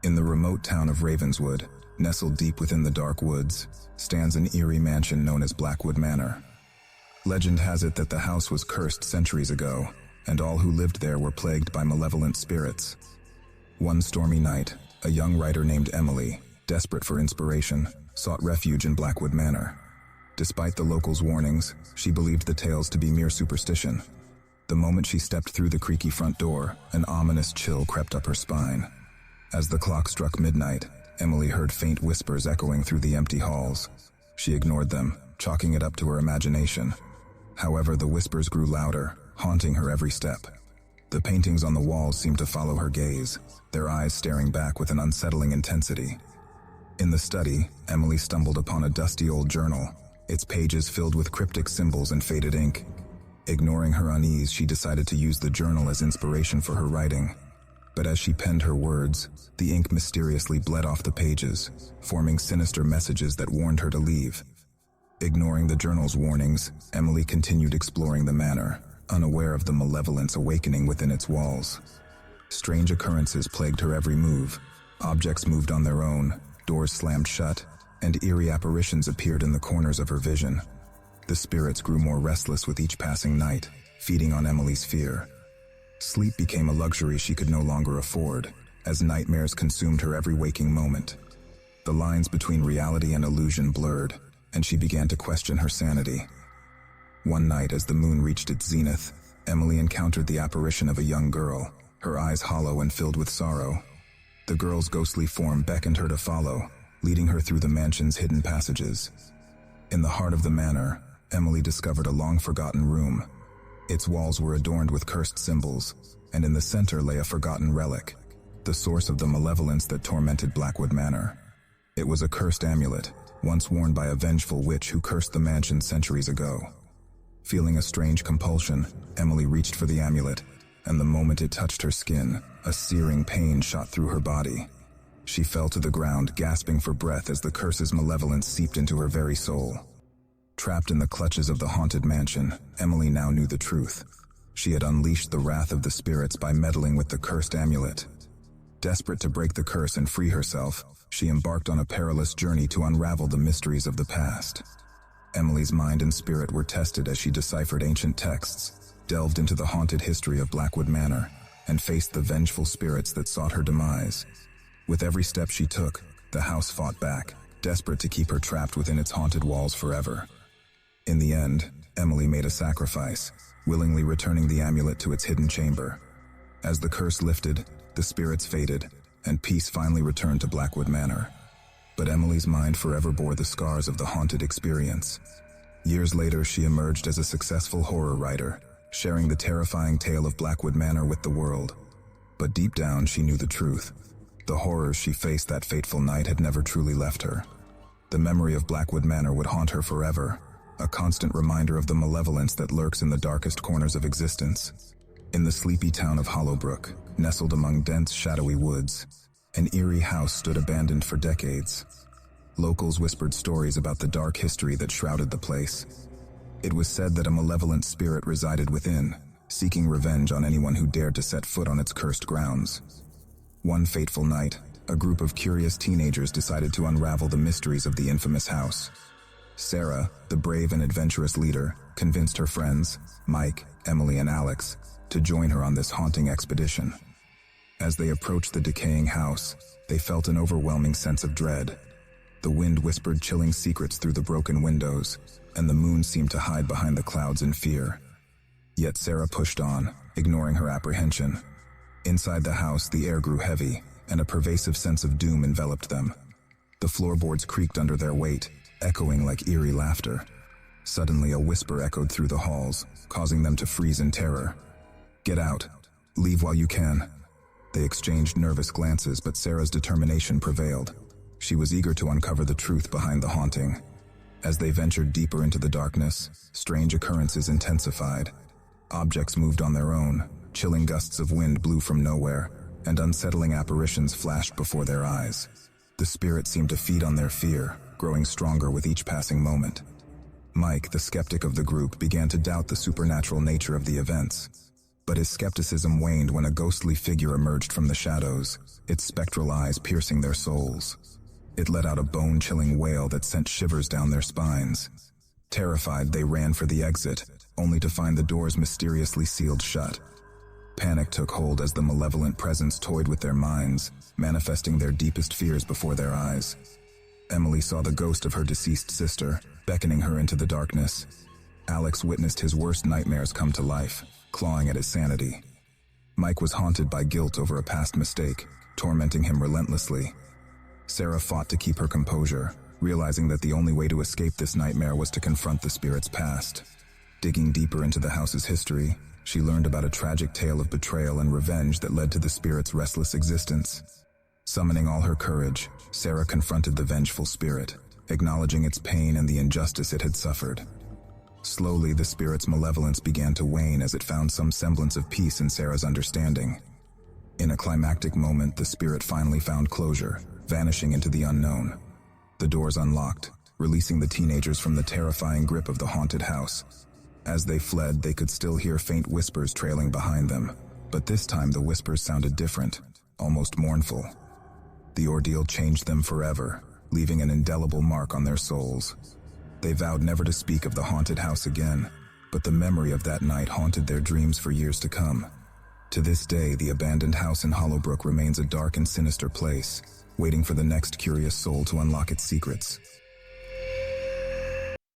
In the remote town of Ravenswood, nestled deep within the dark woods, stands an eerie mansion known as Blackwood Manor. Legend has it that the house was cursed centuries ago, and all who lived there were plagued by malevolent spirits. One stormy night, a young writer named Emily, desperate for inspiration, sought refuge in Blackwood Manor. Despite the locals' warnings, she believed the tales to be mere superstition. The moment she stepped through the creaky front door, an ominous chill crept up her spine. As the clock struck midnight, Emily heard faint whispers echoing through the empty halls. She ignored them, chalking it up to her imagination. However, the whispers grew louder, haunting her every step. The paintings on the walls seemed to follow her gaze, their eyes staring back with an unsettling intensity. In the study, Emily stumbled upon a dusty old journal, its pages filled with cryptic symbols and faded ink. Ignoring her unease, she decided to use the journal as inspiration for her writing. But as she penned her words, the ink mysteriously bled off the pages, forming sinister messages that warned her to leave. Ignoring the journal's warnings, Emily continued exploring the manor, unaware of the malevolence awakening within its walls. Strange occurrences plagued her every move. Objects moved on their own, doors slammed shut, and eerie apparitions appeared in the corners of her vision. The spirits grew more restless with each passing night, feeding on Emily's fear. Sleep became a luxury she could no longer afford, as nightmares consumed her every waking moment. The lines between reality and illusion blurred, and she began to question her sanity. One night, as the moon reached its zenith, Emily encountered the apparition of a young girl, her eyes hollow and filled with sorrow. The girl's ghostly form beckoned her to follow, leading her through the mansion's hidden passages. In the heart of the manor, Emily discovered a long-forgotten room. Its walls were adorned with cursed symbols, and in the center lay a forgotten relic, the source of the malevolence that tormented Blackwood Manor. It was a cursed amulet, once worn by a vengeful witch who cursed the mansion centuries ago. Feeling a strange compulsion, Emily reached for the amulet, and the moment it touched her skin, a searing pain shot through her body. She fell to the ground, gasping for breath as the curse's malevolence seeped into her very soul. Trapped in the clutches of the haunted mansion, Emily now knew the truth. She had unleashed the wrath of the spirits by meddling with the cursed amulet. Desperate to break the curse and free herself, she embarked on a perilous journey to unravel the mysteries of the past. Emily's mind and spirit were tested as she deciphered ancient texts, delved into the haunted history of Blackwood Manor, and faced the vengeful spirits that sought her demise. With every step she took, the house fought back, desperate to keep her trapped within its haunted walls forever. In the end, Emily made a sacrifice, willingly returning the amulet to its hidden chamber. As the curse lifted, the spirits faded, and peace finally returned to Blackwood Manor. But Emily's mind forever bore the scars of the haunted experience. Years later, she emerged as a successful horror writer, sharing the terrifying tale of Blackwood Manor with the world. But deep down, she knew the truth. The horrors she faced that fateful night had never truly left her. The memory of Blackwood Manor would haunt her forever, a constant reminder of the malevolence that lurks in the darkest corners of existence. In the sleepy town of Hollowbrook, nestled among dense, shadowy woods, an eerie house stood abandoned for decades. Locals whispered stories about the dark history that shrouded the place. It was said that a malevolent spirit resided within, seeking revenge on anyone who dared to set foot on its cursed grounds. One fateful night, a group of curious teenagers decided to unravel the mysteries of the infamous house. Sarah, the brave and adventurous leader, convinced her friends, Mike, Emily, and Alex, to join her on this haunting expedition. As they approached the decaying house, they felt an overwhelming sense of dread. The wind whispered chilling secrets through the broken windows, and the moon seemed to hide behind the clouds in fear. Yet Sarah pushed on, ignoring her apprehension. Inside the house, the air grew heavy, and a pervasive sense of doom enveloped them. The floorboards creaked under their weight, echoing like eerie laughter. Suddenly, a whisper echoed through the halls, causing them to freeze in terror. "Get out. Leave while you can." They exchanged nervous glances, but Sarah's determination prevailed. She was eager to uncover the truth behind the haunting. As they ventured deeper into the darkness, strange occurrences intensified. Objects moved on their own, chilling gusts of wind blew from nowhere, and unsettling apparitions flashed before their eyes. The spirits seemed to feed on their fear, growing stronger with each passing moment. Mike, the skeptic of the group, began to doubt the supernatural nature of the events. But his skepticism waned when a ghostly figure emerged from the shadows, its spectral eyes piercing their souls. It let out a bone-chilling wail that sent shivers down their spines. Terrified, they ran for the exit, only to find the doors mysteriously sealed shut. Panic took hold as the malevolent presence toyed with their minds, manifesting their deepest fears before their eyes. Emily saw the ghost of her deceased sister, beckoning her into the darkness. Alex witnessed his worst nightmares come to life, clawing at his sanity. Mike was haunted by guilt over a past mistake, tormenting him relentlessly. Sarah fought to keep her composure, realizing that the only way to escape this nightmare was to confront the spirit's past. Digging deeper into the house's history, she learned about a tragic tale of betrayal and revenge that led to the spirit's restless existence. Summoning all her courage, Sarah confronted the vengeful spirit, acknowledging its pain and the injustice it had suffered. Slowly, the spirit's malevolence began to wane as it found some semblance of peace in Sarah's understanding. In a climactic moment, the spirit finally found closure, vanishing into the unknown. The doors unlocked, releasing the teenagers from the terrifying grip of the haunted house. As they fled, they could still hear faint whispers trailing behind them, but this time the whispers sounded different, almost mournful. The ordeal changed them forever, leaving an indelible mark on their souls. They vowed never to speak of the haunted house again, but the memory of that night haunted their dreams for years to come. To this day, the abandoned house in Hollowbrook remains a dark and sinister place, waiting for the next curious soul to unlock its secrets.